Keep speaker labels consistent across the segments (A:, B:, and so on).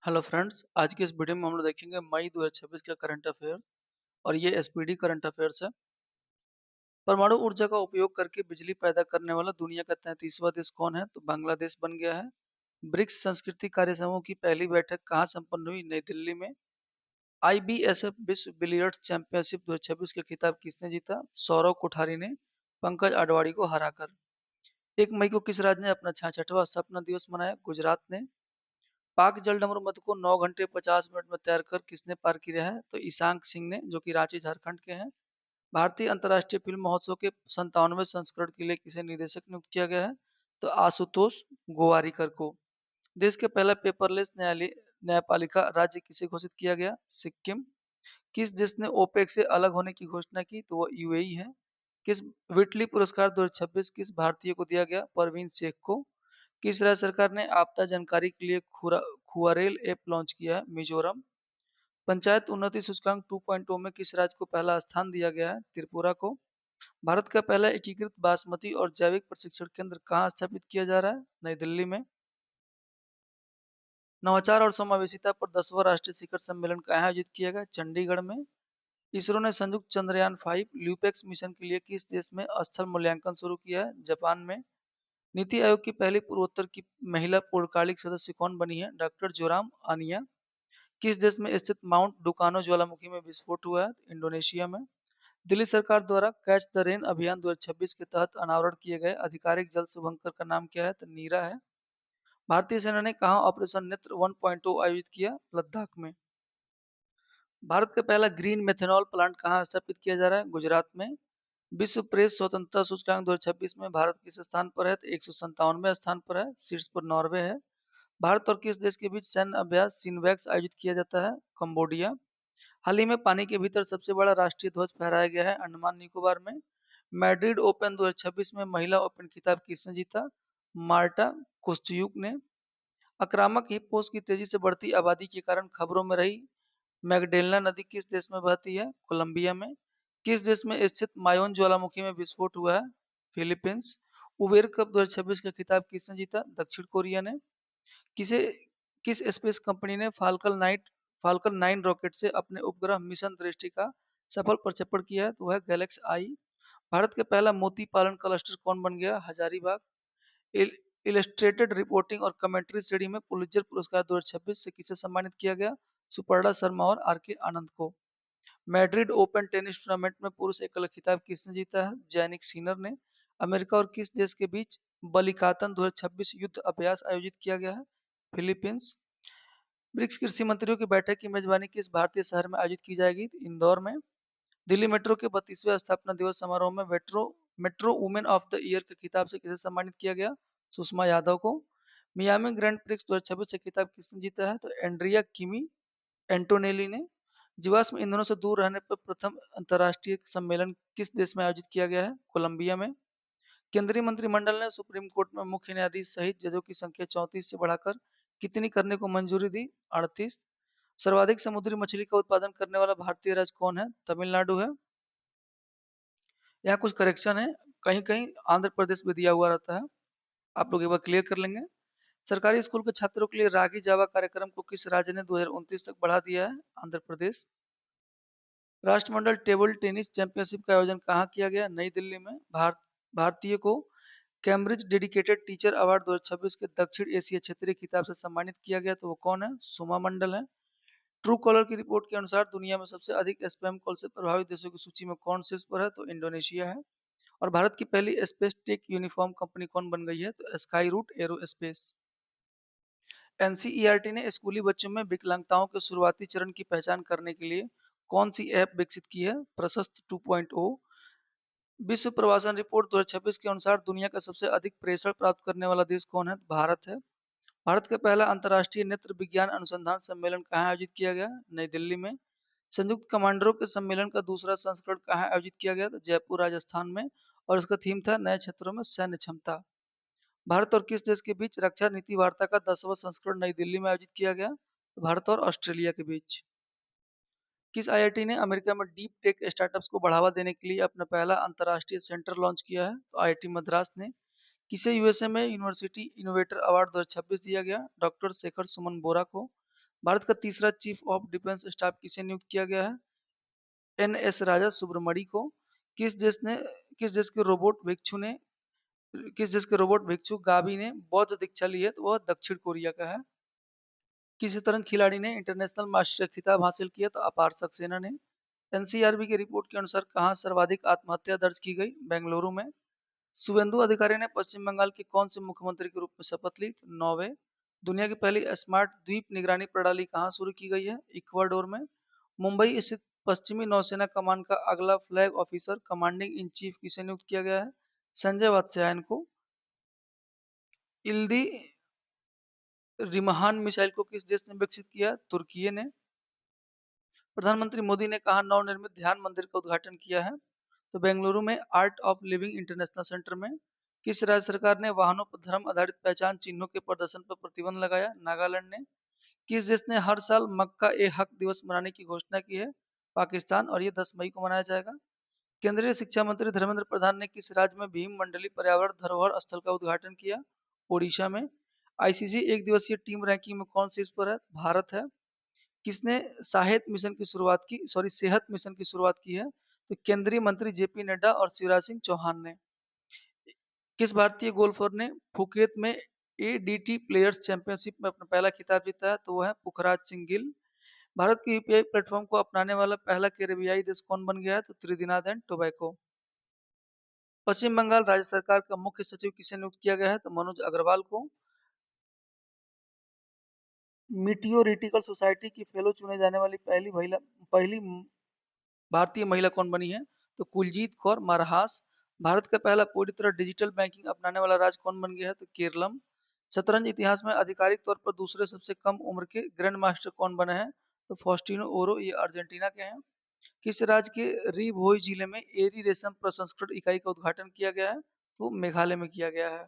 A: Hello friends, आज की इस वीडियो में हम लोग देखेंगे मई 2026 का करंट अफेयर्स। और ये एसपीडी करंट अफेयर्स है। परमाणु ऊर्जा का उपयोग करके बिजली पैदा करने वाला दुनिया का 33वां देश कौन है? तो बांग्लादेश बन गया है। ब्रिक्स संस्कृति कार्य समूह की पहली बैठक कहाँ संपन्न हुई? नई दिल्ली में। आईबीएसएफ विश्व बिलियर्ड्स चैंपियनशिप 2026 का खिताब किसने जीता? सौरव कोठारी ने पंकज अडवाणी को हराकर। 1 मई को किस राज्य ने अपना 66वां स्थापना दिवस मनाया? गुजरात ने। पाक जलडमरू मद को 9 घंटे 50 मिनट में तैर कर किसने पार किया है? तो ईशांक सिंह ने, जो कि रांची झारखंड के हैं। भारतीय अंतर्राष्ट्रीय फिल्म महोत्सव के 97वें संस्करण के लिए किसे निदेशक नियुक्त किया गया है? तो आशुतोष गोवारिकर को। देश के पहला पेपरलेस न्यायपालिका राज्य किसे घोषित किया गया? सिक्किम। किस देश ने ओपेक से अलग होने की घोषणा की? तो वो यूएई है। किस विटली पुरस्कार 2026 किस भारतीय को दिया गया? परवीन शेख को। किस राज्य सरकार ने आपदा जानकारी के लिए खुआरेल ऐप लॉन्च किया है? मिजोरम। पंचायत उन्नति सूचकांक 2.0 में किस राज्य को पहला स्थान दिया गया है? त्रिपुरा को। भारत का पहला एकीकृत बासमती और जैविक प्रशिक्षण केंद्र कहाँ स्थापित किया जा रहा है? नई दिल्ली में। नवाचार और समावेशिता पर 10वां राष्ट्रीय शिखर सम्मेलन कहाँ आयोजित किया गया? चंडीगढ़ में। इसरो ने संयुक्त चंद्रयान 5 ल्यूपेक्स मिशन के लिए किस देश में स्थल मूल्यांकन शुरू किया है? जापान में। नीति आयोग की पहली पूर्वोत्तर की महिला पूर्णकालिक सदस्य कौन बनी है? डॉक्टर जोराम आनिया। किस देश में स्थित माउंट डुकानो ज्वालामुखी में विस्फोट हुआ है? इंडोनेशिया में। दिल्ली सरकार द्वारा कैच द रेन अभियान 2026 के तहत अनावरण किए गए आधिकारिक जल शुभंकर का नाम क्या है? तो नीरा है। भारतीय सेना ने कहाँ ऑपरेशन नेत्र 1.0 आयोजित किया? लद्दाख में। भारत का पहला ग्रीन मेथेनॉल प्लांट कहाँ स्थापित किया जा रहा है? गुजरात में। विश्व प्रेस स्वतंत्रता सूचकांक 2026 में भारत किस स्थान पर है? तो 157वें स्थान पर है। शीर्ष पर नॉर्वे है। भारत और किस देश के बीच सैन्य अभ्यास सिनवैक्स आयोजित किया जाता है? कंबोडिया। हाल ही में पानी के भीतर सबसे बड़ा राष्ट्रीय ध्वज फहराया गया है अंडमान निकोबार में। मैड्रिड ओपन 2026 में महिला ओपन खिताब किसने जीता? मार्टा कोस्टियुक ने। आक्रामक हिप्पोस की तेजी से बढ़ती आबादी के कारण खबरों में रही मैगडेलना नदी किस देश में बहती है? कोलंबिया में। किस देश में स्थित मायोन ज्वालामुखी में विस्फोट हुआ है? फिलीपींस। उबेर कप 2026 का खिताब किसने जीता? दक्षिण कोरिया ने। किसे किस स्पेस कंपनी ने फाल्कन 9 रॉकेट से अपने उपग्रह मिशन दृष्टि का सफल प्रक्षेपण किया है? तो वह गैलेक्स आई। भारत का पहला मोती पालन क्लस्टर कौन बन गया? हजारीबाग। इल, इलस्ट्रेटेड रिपोर्टिंग और कमेंट्री श्रेणी में पुलित्जर पुरस्कार 2026 से किसे सम्मानित किया गया? सुपर्णा शर्मा और आर के आनंद को। मैड्रिड ओपन टेनिस टूर्नामेंट में पुरुष एकल खिताब किसने जीता है? जैनिक सिनर ने। अमेरिका और किस देश के बीच बलिकातन 2026 युद्ध अभ्यास आयोजित किया गया है? फिलीपींस। ब्रिक्स कृषि मंत्रियों की बैठक की मेजबानी किस भारतीय शहर में आयोजित की जाएगी? इंदौर में। दिल्ली मेट्रो के 32वें स्थापना दिवस समारोह में metro metro women of the year के खिताब से किसे सम्मानित किया गया? सुषमा यादव को। मियामी ग्रैंड प्रिक्स 2026 से खिताब किसने जीता है? तो एंड्रिया किमी एंटोनेली ने। जीवाश्म ईंधनों से दूर रहने पर प्रथम अंतर्राष्ट्रीय सम्मेलन किस देश में आयोजित किया गया है? कोलंबिया में। केंद्रीय मंत्रिमंडल ने सुप्रीम कोर्ट में मुख्य न्यायाधीश सहित जजों की संख्या 34 से बढ़ाकर कितनी करने को मंजूरी दी? 38। सर्वाधिक समुद्री मछली का उत्पादन करने वाला भारतीय राज्य कौन है? तमिलनाडु है। यहाँ कुछ करेक्शन है। कहीं कहीं आंध्र प्रदेश में दिया हुआ रहता है। आप लोग एक बार क्लियर कर लेंगे। सरकारी स्कूल के छात्रों के लिए रागी जावा कार्यक्रम को किस राज्य ने 2029 तक बढ़ा दिया है? आंध्र प्रदेश। राष्ट्रमंडल टेबल टेनिस चैंपियनशिप का आयोजन कहाँ किया गया? नई दिल्ली में। भारतीय को कैम्ब्रिज डेडिकेटेड टीचर अवार्ड 2026 के दक्षिण एशिया क्षेत्रीय खिताब से सम्मानित किया गया, तो वो कौन है? सुमा मंडल है। ट्रू कॉलर की रिपोर्ट के अनुसार दुनिया में सबसे अधिक स्पैम कॉल से प्रभावित देशों की सूची में कौन शीर्ष पर है? तो इंडोनेशिया है। और भारत की पहली स्पेस टेक यूनिफॉर्म कंपनी कौन बन गई है? तो स्काई रूट एरोस्पेस। एनसीईआरटी ने स्कूली बच्चों में विकलांगताओं के शुरुआती चरण की पहचान करने के लिए कौन सी ऐप विकसित की है? प्रशस्त 2.0। विश्व प्रवासन रिपोर्ट 2026 के अनुसार दुनिया का सबसे अधिक प्रेषण प्राप्त करने वाला देश कौन है? भारत है। भारत का पहला अंतर्राष्ट्रीय नेत्र विज्ञान अनुसंधान सम्मेलन कहाँ आयोजित किया गया? नई दिल्ली में। संयुक्त कमांडरों के सम्मेलन का दूसरा संस्करण कहाँ आयोजित किया गया? तो जयपुर राजस्थान में। और इसका थीम था नए क्षेत्रों में सैन्य क्षमता। भारत और किस देश के बीच रक्षा नीति वार्ता का 10वां संस्करण नई दिल्ली में आयोजित किया गया? तो भारत और ऑस्ट्रेलिया के बीच। किस आईआईटी ने अमेरिका में डीप टेक स्टार्टअप्स को बढ़ावा देने के लिए अपना पहला अंतर्राष्ट्रीय सेंटर लॉन्च किया है? तो आईआईटी मद्रास ने। किसे यूएसए में यूनिवर्सिटी इनोवेटर अवार्ड 2026 दिया गया? डॉक्टर शेखर सुमन बोरा को। भारत का तीसरा चीफ ऑफ डिफेंस स्टाफ किसे नियुक्त किया गया है? एन.एस. राजा सुब्रमणी को। किस देश ने किस देश के रोबोट भिक्षु ने किस देश के रोबोट भिक्षु गावी ने बौद्ध दीक्षा ली है? तो वह दक्षिण कोरिया का है। किस शतरंज खिलाड़ी ने इंटरनेशनल मास्टर खिताब हासिल किया? तो अपार सक्सेना ने। एनसीआरबी की रिपोर्ट के अनुसार कहाँ सर्वाधिक आत्महत्या दर्ज की गई? बेंगलुरु में। शुभेंदु अधिकारी ने पश्चिम बंगाल के कौन से मुख्यमंत्री के रूप में शपथ ली? तो नौवे। दुनिया की पहली स्मार्ट द्वीप निगरानी प्रणाली कहाँ शुरू की गई है? इक्वाडोर में। मुंबई स्थित पश्चिमी नौसेना कमान का अगला flag officer commanding in chief किसे नियुक्त किया गया है? संजय वात्स्यायन को। इल्दी रिमहान मिसाइल को किस देश ने विकसित किया? तुर्की ने। प्रधानमंत्री मोदी ने कहा नवनिर्मित ध्यान मंदिर का उद्घाटन किया है? तो बेंगलुरु में art of living international centre में। किस राज्य सरकार ने वाहनों पर धर्म आधारित पहचान चिन्हों के प्रदर्शन पर प्रतिबंध लगाया? नागालैंड ने। किस देश ने हर साल मक्का ए हक दिवस मनाने की घोषणा की है? पाकिस्तान, और ये 10 मई को मनाया जाएगा। केंद्रीय शिक्षा मंत्री धर्मेंद्र प्रधान ने किस राज्य में भीम मंडली पर्यावरण धरोहर स्थल का उद्घाटन किया? ओडिशा में। आईसीसी एक दिवसीय टीम रैंकिंग में कौन शीर्ष पर है? भारत है। किसने सेहत मिशन की शुरुआत की है? तो केंद्रीय मंत्री जेपी नड्डा और शिवराज सिंह चौहान ने। किस भारतीय गोल्फर ने फुकेत में एडीटी प्लेयर्स चैंपियनशिप में अपना पहला खिताब जीता है? तो वह है पुखराज सिंह गिल। भारत के यूपीआई प्लेटफॉर्म को अपनाने वाला पहला कैरेबियाई देश कौन बन गया है? तो त्रिनिदाद एंड टोबैको। पश्चिम बंगाल राज्य सरकार का मुख्य सचिव किसे नियुक्त किया गया है? तो मनोज अग्रवाल को। मीटियोरिटिकल सोसाइटी की फेलो चुने जाने वाली पहली भारतीय महिला कौन बनी है? तो कुलजीत कौर मरहास। भारत का पहला पूरी तरह डिजिटल बैंकिंग अपनाने वाला राज्य कौन बन गया है? तो केरलम। शतरंज इतिहास में आधिकारिक तौर पर दूसरे सबसे कम उम्र के ग्रैंड मास्टर कौन बने हैं? तो फॉस्टिनो ओरो, ये अर्जेंटीना के हैं। किस राज्य के री भोई जिले में एरी रेशम प्रसंस्करण इकाई का उद्घाटन किया गया है? तो मेघालय में किया गया है।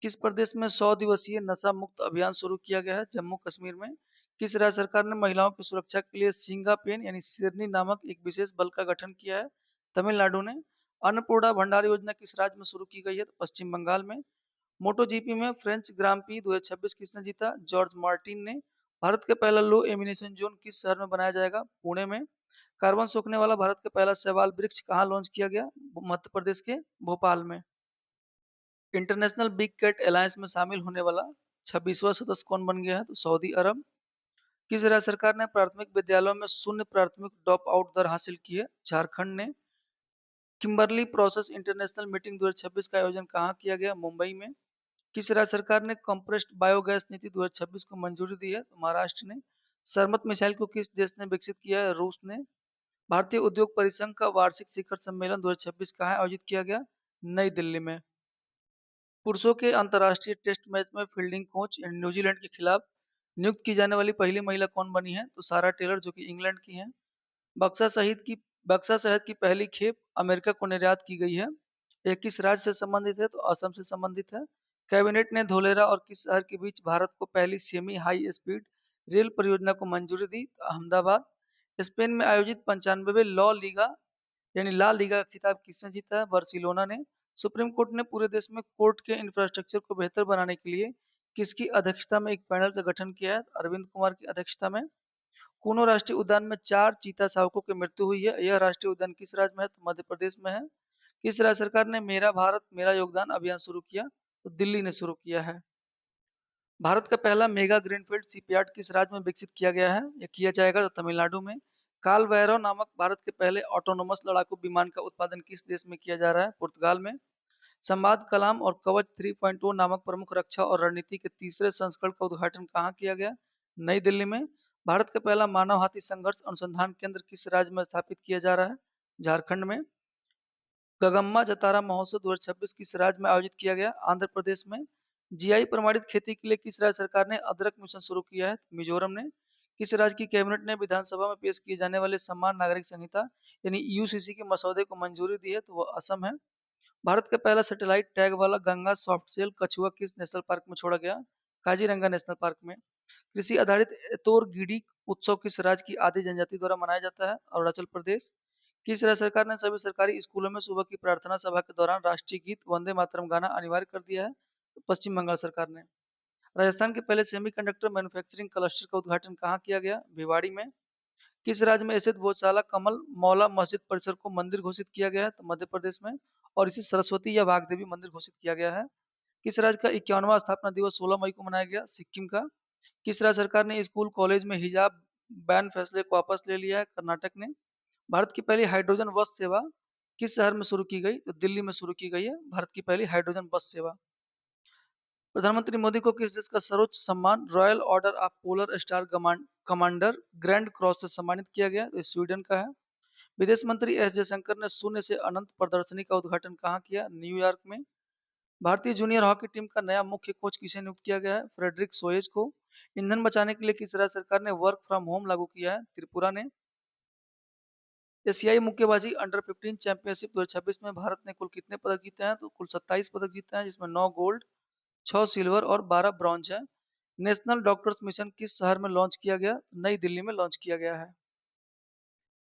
A: किस प्रदेश में 100 दिवसीय नशा मुक्त अभियान शुरू किया गया है? जम्मू कश्मीर में। किस राज्य सरकार ने महिलाओं की सुरक्षा के लिए सिंगा पेन यानी शेरनी नामक एक विशेष बल का गठन किया है? तमिलनाडु ने। अन्नपूर्णा भंडार योजना किस राज्य में शुरू की गई है? तो पश्चिम बंगाल में। मोटो जीपी में फ्रेंच ग्रां प्री 2026 किसने जीता? जॉर्ज मार्टिन ने। भारत का पहला लो एमिनेशन जोन किस शहर में बनाया जाएगा? पुणे में। कार्बन सोखने वाला भारत का पहला शैवाल वृक्ष कहाँ लॉन्च किया गया? मध्य प्रदेश के भोपाल में। इंटरनेशनल बिग कैट अलायंस में शामिल होने वाला 26वां सदस्य कौन बन गया है? तो सऊदी अरब। किस राज्य सरकार ने प्राथमिक विद्यालयों में शून्य प्राथमिक ड्रॉप आउट दर हासिल की है? झारखंड ने। किम्बरली प्रोसेस इंटरनेशनल मीटिंग 2026 का आयोजन कहाँ किया गया? मुंबई में। किस राज्य सरकार ने कंप्रेस्ड बायोगैस नीति 2026 को मंजूरी दी है? तो महाराष्ट्र ने। सरमत मिसाइल को किस देश ने विकसित किया है? रूस ने। भारतीय उद्योग परिसंघ का वार्षिक शिखर सम्मेलन 2026 कहाँ आयोजित किया गया? नई दिल्ली में। पुरुषों के अंतर्राष्ट्रीय टेस्ट मैच में फील्डिंग कोच न्यूजीलैंड के खिलाफ नियुक्त की जाने वाली पहली महिला कौन बनी है? तो सारा टेलर, जो कि इंग्लैंड की हैं। बक्सा शहीद की बक्सा शहद की पहली खेप अमेरिका को निर्यात की गई है। यह किस राज्य से संबंधित है? तो असम से संबंधित है। कैबिनेट ने धोलेरा और किस शहर के बीच भारत को पहली सेमी हाई स्पीड रेल परियोजना को मंजूरी दी? तो अहमदाबाद। स्पेन में आयोजित 95वें लॉ लीगा यानी ला लीगा का खिताब किसने जीता है? बार्सिलोना ने। सुप्रीम कोर्ट ने पूरे देश में कोर्ट के इंफ्रास्ट्रक्चर को बेहतर बनाने के लिए किसकी अध्यक्षता में एक पैनल का गठन किया है? अरविंद कुमार की अध्यक्षता में। कूनो राष्ट्रीय उद्यान में 4 चीता शावकों की मृत्यु हुई है। यह राष्ट्रीय उद्यान किस राज्य में है? तो मध्य प्रदेश में है। किस राज्य सरकार ने मेरा भारत मेरा योगदान अभियान शुरू किया? तो दिल्ली ने शुरू किया है। भारत का पहला मेगा ग्रीनफील्ड शिपयार्ड किस राज्य में विकसित किया गया है? यह किया जाएगा तो तमिलनाडु में। काल वैरव नामक भारत के पहले ऑटोनोमस लड़ाकू विमान का उत्पादन किस देश में किया जा रहा है? पुर्तगाल में। संवाद कलाम और कवच 3.0 नामक प्रमुख रक्षा और रणनीति के तीसरे संस्करण का उद्घाटन कहाँ किया गया? नई दिल्ली में। भारत का पहला मानव हाथी संघर्ष अनुसंधान केंद्र किस राज्य में स्थापित किया जा रहा है? झारखंड में। गगम्मा जतारा महोत्सव 2026 किस राज्य में आयोजित किया गया? आंध्र प्रदेश में। जीआई प्रमाणित खेती के लिए किस राज्य सरकार ने अदरक मिशन शुरू किया है? मिजोरम ने। किस राज्य की कैबिनेट ने विधानसभा में पेश किए जाने वाले समान नागरिक संहिता यानी यूसीसी के मसौदे को मंजूरी दी है? तो वह असम है। भारत का पहला सैटेलाइट टैग वाला गंगा सॉफ्टसेल कछुआ किस नेशनल पार्क में छोड़ा गया? काजीरंगा नेशनल पार्क में। कृषि आधारित एतोर गिडी उत्सव किस राज्य की आदि जनजाति द्वारा मनाया जाता है? अरुणाचल प्रदेश। किस राज्य सरकार ने सभी सरकारी स्कूलों में सुबह की प्रार्थना सभा के दौरान राष्ट्रीय गीत वंदे मातरम गाना अनिवार्य कर दिया है? तो पश्चिम बंगाल सरकार ने। राजस्थान के पहले सेमीकंडक्टर मैन्युफैक्चरिंग क्लस्टर का उद्घाटन कहाँ किया गया? भिवाड़ी में। किस राज्य में स्थित बोधशाला कमल मौला मस्जिद परिसर को मंदिर घोषित किया गया है? तो मध्य प्रदेश में। और इसे सरस्वती या वाग्देवी मंदिर घोषित किया गया है। किस राज्य का 51वां स्थापना दिवस 16 मई को मनाया गया? सिक्किम का। किस राज्य सरकार ने स्कूल कॉलेज में हिजाब बैन फैसले को वापस ले लिया है? कर्नाटक ने। भारत की पहली हाइड्रोजन बस सेवा किस शहर में शुरू की गई? तो दिल्ली में शुरू की गई है भारत की पहली हाइड्रोजन बस सेवा। प्रधानमंत्री मोदी को किस देश का सर्वोच्च सम्मान royal order of polar star commander grand cross से सम्मानित किया गया? तो स्वीडन का है। विदेश मंत्री एस जयशंकर ने शून्य से अनंत प्रदर्शनी का उद्घाटन कहाँ किया? न्यूयॉर्क में। भारतीय जूनियर हॉकी टीम का नया मुख्य कोच किसे नियुक्त किया गया है? फ्रेडरिक सोएज को। ईंधन बचाने के लिए किस राज्य सरकार ने वर्क फ्रॉम होम लागू किया है? त्रिपुरा ने। एशियाई मुक्केबाजी अंडर 15 चैंपियनशिप 2026 में भारत ने कुल कितने पदक जीते हैं? तो कुल 27 पदक जीते हैं, जिसमें 9 गोल्ड, 6 सिल्वर और 12 ब्रॉन्ज है। नेशनल डॉक्टर्स मिशन किस शहर में लॉन्च किया गया? नई दिल्ली में लॉन्च किया गया है।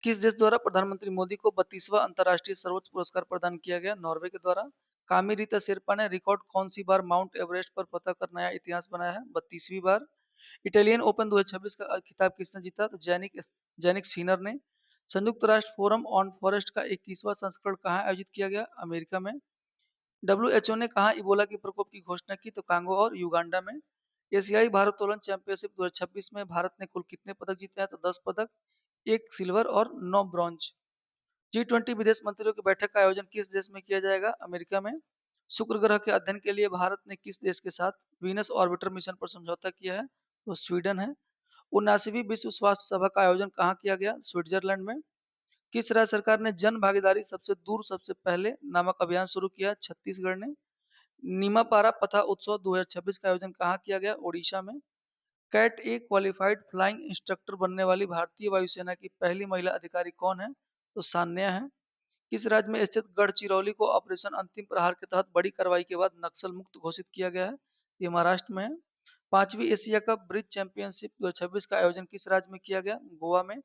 A: किस देश द्वारा प्रधानमंत्री मोदी को 32वां अंतर्राष्ट्रीय सर्वोच्च पुरस्कार प्रदान किया गया? नॉर्वे के द्वारा। कामी रीता शेरपा ने रिकॉर्ड कौन सी बार माउंट एवरेस्ट पर फतह कर नया इतिहास बनाया है? 32वीं बार। इटालियन ओपन 2026 का खिताब किसने जीता? तो जैनिक सीनर ने। संयुक्त राष्ट्र फोरम ऑन फॉरेस्ट का 21वां संस्करण कहाँ आयोजित किया गया? अमेरिका में। डब्ल्यूएचओ ने कहाँ इबोला के प्रकोप की घोषणा की? तो कांगो और युगांडा में। एशियाई भारोत्तोलन चैंपियनशिप 2026 में भारत ने कुल कितने पदक जीते हैं? तो 10 पदक, 1 सिल्वर और 9 ब्रॉन्ज। G20 विदेश मंत्रियों की बैठक का आयोजन किस देश में किया जाएगा? अमेरिका में। शुक्र ग्रह के अध्ययन के लिए भारत ने किस देश के साथ वीनस ऑर्बिटर मिशन पर समझौता किया है? तो स्वीडन है। 79वीं विश्व स्वास्थ्य सभा का आयोजन कहाँ किया गया? स्विट्जरलैंड में। किस राज्य सरकार ने जन भागीदारी सबसे दूर सबसे पहले नामक अभियान शुरू किया? छत्तीसगढ़ ने। नीमापारा पथा उत्सव 2026 का आयोजन कहाँ किया गया? ओडिशा में। कैट ए क्वालिफाइड फ्लाइंग इंस्ट्रक्टर बनने वाली भारतीय वायुसेना की पहली महिला अधिकारी कौन है? तो सान्या है। किस राज्य में स्थित गढ़चिरौली को ऑपरेशन अंतिम प्रहार के तहत बड़ी कार्रवाई के बाद नक्सल मुक्त घोषित किया गया है? ये महाराष्ट्र में है। 5वीं एशिया कप ब्रिज चैंपियनशिप 2026 का आयोजन किस राज्य में किया गया? गोवा में।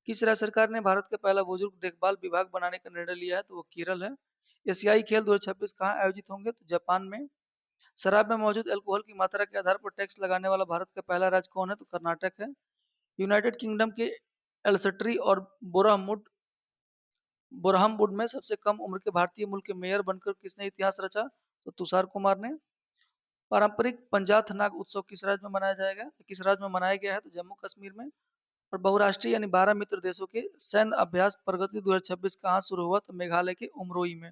A: किस राज्य सरकार ने भारत का पहला बुजुर्ग देखभाल विभाग बनाने का निर्णय लिया है? तो वो केरल है। एशियाई खेल 2026 कहाँ आयोजित होंगे? तो जापान में। शराब में मौजूद अल्कोहल की मात्रा के आधार पर टैक्स लगाने वाला भारत का पहला राज्य कौन है? तो कर्नाटक है। यूनाइटेड किंगडम के एल्सट्री और बोरहामवुड में सबसे कम उम्र के भारतीय मूल के मेयर बनकर किसने इतिहास रचा? तो तुषार कुमार ने। पारंपरिक पंजाथ नाग उत्सव किस राज्य में मनाया जाएगा? किस राज्य में मनाया गया है? तो जम्मू कश्मीर में। और बहुराष्ट्रीय यानी 12 मित्र देशों के सैन्य अभ्यास प्रगति 2026 कहाँ शुरू हुआ? तो मेघालय के उमरोई में।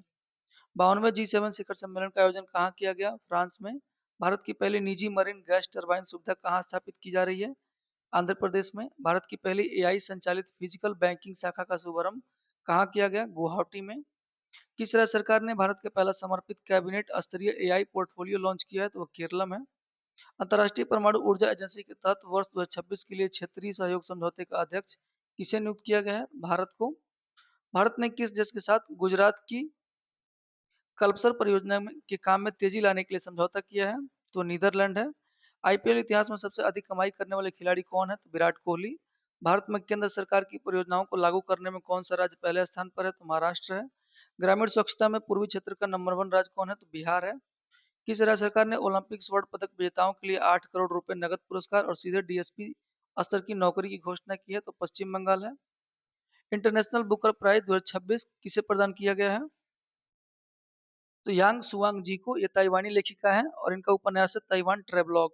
A: 52वें G7 शिखर सम्मेलन का आयोजन कहाँ किया गया? फ्रांस में। भारत की पहली निजी मरीन गैस टरबाइन सुविधा कहाँ स्थापित की जा रही है? आंध्र प्रदेश में। भारत की पहली एआई संचालित फिजिकल बैंकिंग शाखा का शुभारंभ कहाँ किया गया? गुवाहाटी में। किस राज्य सरकार ने भारत का पहला समर्पित कैबिनेट स्तरीय एआई पोर्टफोलियो लॉन्च किया है? तो वह केरल में। अंतर्राष्ट्रीय परमाणु ऊर्जा एजेंसी के तहत वर्ष 2026 के लिए क्षेत्रीय सहयोग समझौते का अध्यक्ष किसे नियुक्त किया गया है? भारत को। भारत ने किस देश के साथ गुजरात की कल्पसर परियोजना के काम में तेजी लाने के लिए समझौता किया है? तो नीदरलैंड है। आईपीएल इतिहास में सबसे अधिक कमाई करने वाले खिलाड़ी कौन है? तो विराट कोहली। भारत में केंद्र सरकार की परियोजनाओं को लागू करने में कौन सा राज्य पहले स्थान पर है? तो महाराष्ट्र है। ग्रामीण स्वच्छता में पूर्वी क्षेत्र का नंबर 1 राज्य कौन है? तो बिहार है। किस राज्य सरकार ने ओलंपिक स्वर्ण पदक विजेताओं के लिए 8 करोड़ रुपए नगद पुरस्कार और सीधे डीएसपी स्तर की नौकरी की घोषणा की है? तो पश्चिम बंगाल है। इंटरनेशनल बुकर प्राइज 2026 किसे प्रदान किया गया है? तो यांग सुआंग जी को। ये ताइवानी लेखिका है और इनका उपन्यास है ताइवान ट्रेवलॉग।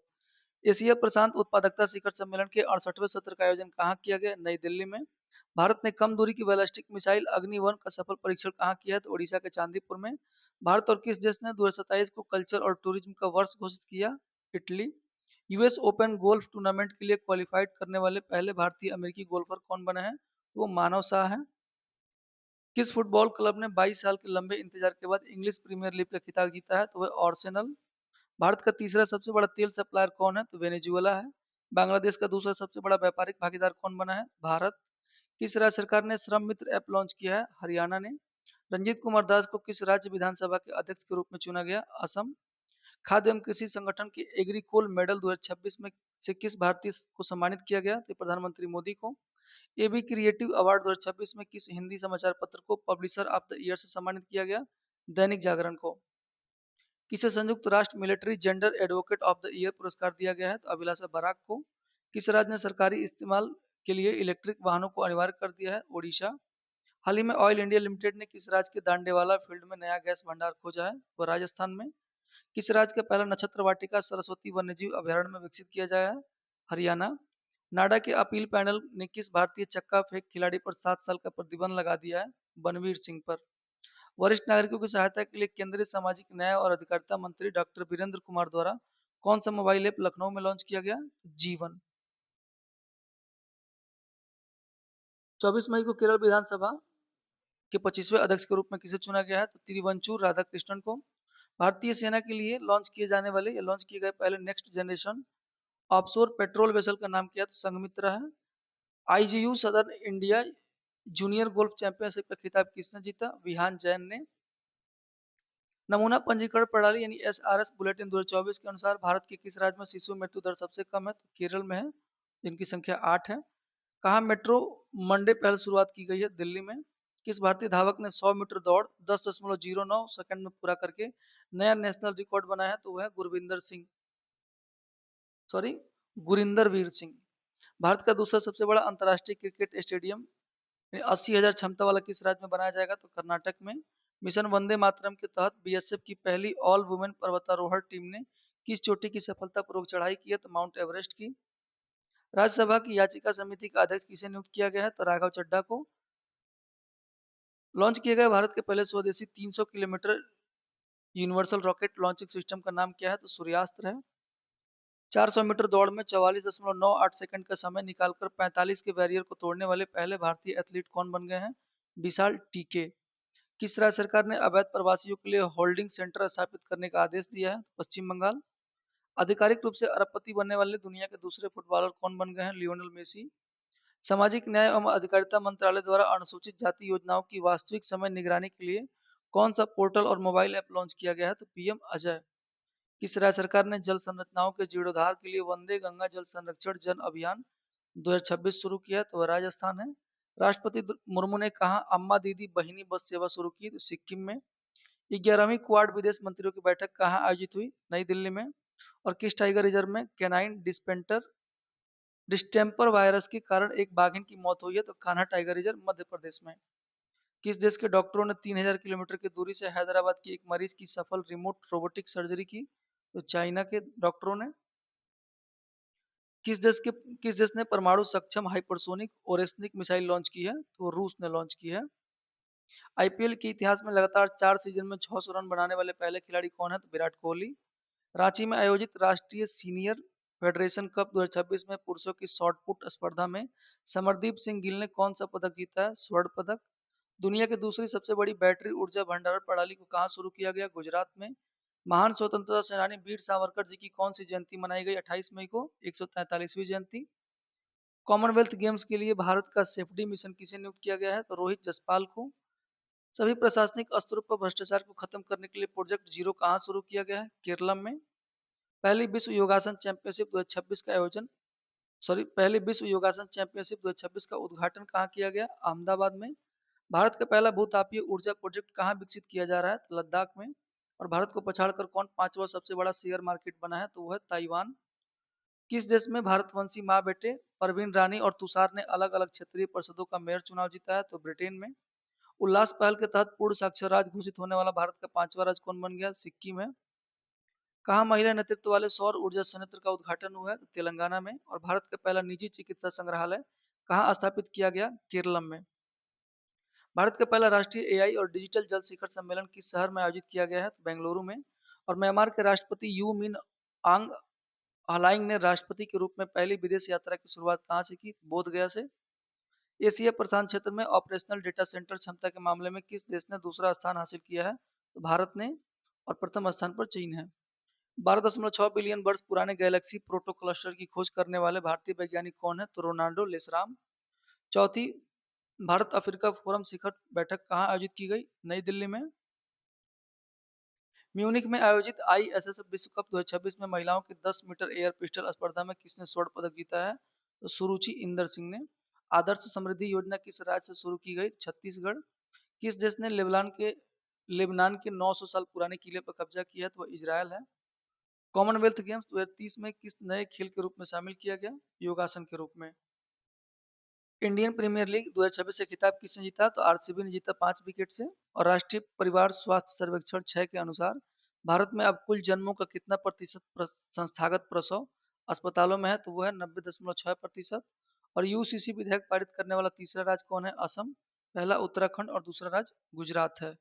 A: एशिया प्रशांत उत्पादकता शिखर सम्मेलन के 68वें सत्र का आयोजन कहाँ किया गया? नई दिल्ली में। भारत ने कम दूरी की बैलिस्टिक मिसाइल अग्नि 1 का सफल परीक्षण कहाँ किया है? तो ओडिशा के चांदीपुर में। भारत और किस देश ने 2027 को कल्चर और टूरिज्म का वर्ष घोषित किया? Italy. US open golf tournament के लिए क्वालिफाइड करने वाले पहले भारतीय अमेरिकी गोल्फर कौन बने हैं? तो वो मानव शाह है। किस फुटबॉल क्लब ने 22 साल के लंबे इंतजार के बाद इंग्लिश प्रीमियर लीग का खिताब जीता है? तो वह आर्सेनल। भारत का तीसरा सबसे बड़ा तेल सप्लायर कौन है? तो वेनेजुएला है। बांग्लादेश का दूसरा सबसे बड़ा व्यापारिक भागीदार कौन बना है? भारत। किस राज्य सरकार ने श्रम मित्र ऐप लॉन्च किया है? हरियाणा ने। रंजीत कुमार दास को किस राज्य विधानसभा के अध्यक्ष के रूप में चुना गया? असम। खाद्य एवं कृषि संगठन के एग्रीकोल मेडल 2026 में से किस भारतीय को सम्मानित किया गया? तो प्रधानमंत्री मोदी को। एबी क्रिएटिव अवार्ड 2026 में किस हिंदी समाचार पत्र को पब्लिशर ऑफ द ईयर से सम्मानित किया गया? दैनिक जागरण को। किसे संयुक्त राष्ट्र military gender advocate of the year पुरस्कार दिया गया है? तो अभिलाषा बराक को। किस राज्य ने सरकारी इस्तेमाल के लिए इलेक्ट्रिक वाहनों को अनिवार्य कर दिया है? ओडिशा। हाल ही में ऑयल इंडिया लिमिटेड ने किस राज्य के दांडेवाला फील्ड में नया गैस भंडार खोजा है? वो राजस्थान में। किस राज्य का पहला नक्षत्र वाटिका सरस्वती वन्यजीव अभयारण्य में विकसित किया जाया है? हरियाणा। नाडा के अपील पैनल ने किस भारतीय चक्का फेंक खिलाड़ी पर 7 साल का प्रतिबंध लगा दिया है? बनवीर सिंह पर। वरिष्ठ नागरिकों की सहायता के लिए केंद्रीय सामाजिक न्याय और अधिकारिता मंत्री डॉक्टर वीरेंद्र कुमार द्वारा कौन सा मोबाइल ऐप लखनऊ में लॉन्च किया गया? जीवन। 24 मई को केरल विधानसभा के 25वें अध्यक्ष के रूप में किसे चुना गया है? तो तिरुवंचूर राधाकृष्णन को। भारतीय सेना के लिए लॉन्च किए गए पहले next generation offshore patrol vessel का नाम क्या है? तो संघमित्रा है। IGU southern India junior golf championship का खिताब किसने जीता? विहान जैन ने। नमूना पंजीकरण प्रणाली यानी एसआरएस बुलेटिन 2024 के अनुसार भारत के किस राज्य में शिशु मृत्यु दर सबसे कम है? तो केरल में है, जिनकी संख्या 8 है। कहाँ मेट्रो मंडे पहल शुरुआत की गई है? दिल्ली में। किस भारतीय धावक ने 100 मीटर दौड़ 10.09 सेकंड में पूरा करके नया नेशनल रिकॉर्ड बनाया है? तो वह है गुरिंदर वीर सिंह। भारत का दूसरा सबसे बड़ा अंतर्राष्ट्रीय क्रिकेट स्टेडियम 80,000 क्षमता वाला किस राज्य में बनाया जाएगा? तो कर्नाटक में। मिशन वंदे मातरम के तहत बीएसएफ की पहली ऑल वुमेन पर्वतारोहण टीम ने किस चोटी की सफलतापूर्वक चढ़ाई की है? तो माउंट एवरेस्ट की। राज्यसभा की याचिका समिति का अध्यक्ष किसे नियुक्त किया गया है? तो राघव चड्ढा को। लॉन्च किए गए भारत के पहले स्वदेशी 300 kilometre universal rocket launching system का नाम क्या है? तो सूर्यास्त्र है। 400 मीटर दौड़ में 44.98 सेकंड का समय निकालकर 45 के बैरियर को तोड़ने वाले पहले भारतीय एथलीट कौन बन गए हैं? विशाल टीके। किस राज्य सरकार ने अवैध प्रवासियों के लिए होल्डिंग सेंटर स्थापित करने का आदेश दिया है? पश्चिम बंगाल। आधिकारिक रूप से अरबपति बनने वाले दुनिया के दूसरे फुटबॉलर कौन बन गए हैं? Lionel Messi. सामाजिक न्याय एवं अधिकारिता मंत्रालय द्वारा अनुसूचित जाति योजनाओं की वास्तविक समय निगरानी के लिए कौन सा पोर्टल और मोबाइल ऐप लॉन्च किया गया है? तो पीएम अजय। किस राज्य सरकार ने जल संरचनाओं के जीर्णोद्धार के लिए वंदे गंगा जल संरक्षण जन अभियान 2026 शुरू किया? तो वह राजस्थान है। राष्ट्रपति मुर्मू ने कहा अम्मा दीदी बहिनी बस सेवा शुरू की? तो सिक्किम में। 11वीं क्वाड विदेश मंत्रियों की बैठक कहाँ आयोजित हुई? नई दिल्ली में। और किस टाइगर रिजर्व में कैनाइन डिस्टेम्पर वायरस के कारण एक बाघिन की मौत हुई है? तो कान्हा टाइगर रिजर्व मध्य प्रदेश में। किस देश के डॉक्टरों ने 3000 किलोमीटर की दूरी से हैदराबाद की एक मरीज की सफल रिमोट रोबोटिक सर्जरी की? तो चाइना के डॉक्टरों ने। किस देश ने परमाणु सक्षम हाइपरसोनिक ओरेस्निक मिसाइल लॉन्च की है? तो रूस ने लॉन्च की है। आईपीएल के इतिहास में लगातार 4 सीजन में 600 रन बनाने वाले पहले खिलाड़ी कौन है? तो विराट कोहली। रांची में आयोजित राष्ट्रीय सीनियर फेडरेशन कप 2026 में पुरुषों की शॉट पुट स्पर्धा में समरदीप सिंह गिल ने कौन सा पदक जीता है? स्वर्ण पदक। दुनिया की दूसरी सबसे बड़ी बैटरी ऊर्जा भंडारण प्रणाली को कहाँ शुरू किया गया? गुजरात में। महान स्वतंत्रता सेनानी वीर सावरकर जी की कौन सी जयंती मनाई गई 28 मई को? 143वीं जयंती। कॉमनवेल्थ गेम्स के लिए भारत का सेफ्टी मिशन किसे नियुक्त किया गया है? तो रोहित जसपाल को। सभी प्रशासनिक स्तरों पर भ्रष्टाचार को खत्म करने के लिए प्रोजेक्ट जीरो कहाँ शुरू किया गया है? केरला में। पहली विश्व योगासन चैंपियनशिप 2026 का आयोजन पहली विश्व योगासन चैंपियनशिप 2026 का उद्घाटन कहाँ किया गया? अहमदाबाद में। भारत का पहला भूतापीय ऊर्जा प्रोजेक्ट कहाँ विकसित किया जा रहा है? तो लद्दाख में। और भारत को पछाड़कर कौन 5वां सबसे बड़ा शेयर मार्केट बना है? तो वह है ताइवान। किस देश में भारतवंशी माँ बेटे परवीन रानी और तुषार ने अलग अलग क्षेत्रीय परिषदों का मेयर चुनाव जीता है? तो ब्रिटेन में। उल्लास पहल के तहत पूर्ण साक्षर राज्य घोषित होने वाला भारत का 5वां राज्य कौन बन गया? सिक्किम है। कहाँ महिला नेतृत्व वाले सौर ऊर्जा संयंत्र का उद्घाटन हुआ है? तो तेलंगाना में। और भारत का पहला निजी चिकित्सा संग्रहालय कहाँ स्थापित किया गया? केरलम में। भारत का पहला राष्ट्रीय एआई और डिजिटल जल शिखर सम्मेलन किस शहर में आयोजित किया गया है? तो बेंगलुरु में। और म्यांमार के राष्ट्रपति यू मिन आंग हलाइंग ने राष्ट्रपति के रूप में पहली विदेश यात्रा की शुरुआत कहाँ से की? बोध गया से। एशिया प्रशांत क्षेत्र में ऑपरेशनल डेटा सेंटर क्षमता के मामले में किस देश ने दूसरा स्थान हासिल किया है? तो भारत ने। और प्रथम स्थान पर चीन है। 12.6 बिलियन वर्ष पुराने गैलेक्सी प्रोटो क्लस्टर की खोज करने वाले भारतीय वैज्ञानिक कौन है? तो रोनाल्डो लेसराम। चौथी भारत अफ्रीका फोरम शिखर बैठक कहाँ आयोजित की गई? नई दिल्ली में। म्यूनिख में आयोजित आईएसएसएफ विश्व कप 2026 में महिलाओं की 10 मीटर एयर पिस्टल स्पर्धा में किसने स्वर्ण पदक जीता है? तो सुरुचि इंदर सिंह ने। आदर्श समृद्धि योजना किस राज्य से शुरू की गई? छत्तीसगढ़। किस देश ने लेबनान के 900 साल पुराने किले पर कब्जा किया है तो वह इजरायल है। कॉमनवेल्थ गेम्स 2030 में किस नए खेल के रूप में शामिल किया गया? योगासन के रूप में। इंडियन प्रीमियर लीग 2026 से खिताब किसने जीता? तो आरसीबी ने जीता 5 विकेट से। और राष्ट्रीय परिवार स्वास्थ्य सर्वेक्षण 6 के अनुसार भारत में अब कुल जन्मों का कितना प्रतिशत संस्थागत प्रसव अस्पतालों में है? तो वो है 90.6%। और यूसीसी विधेयक पारित करने वाला तीसरा राज्य कौन है? असम, पहला उत्तराखंड और दूसरा राज्य गुजरात है।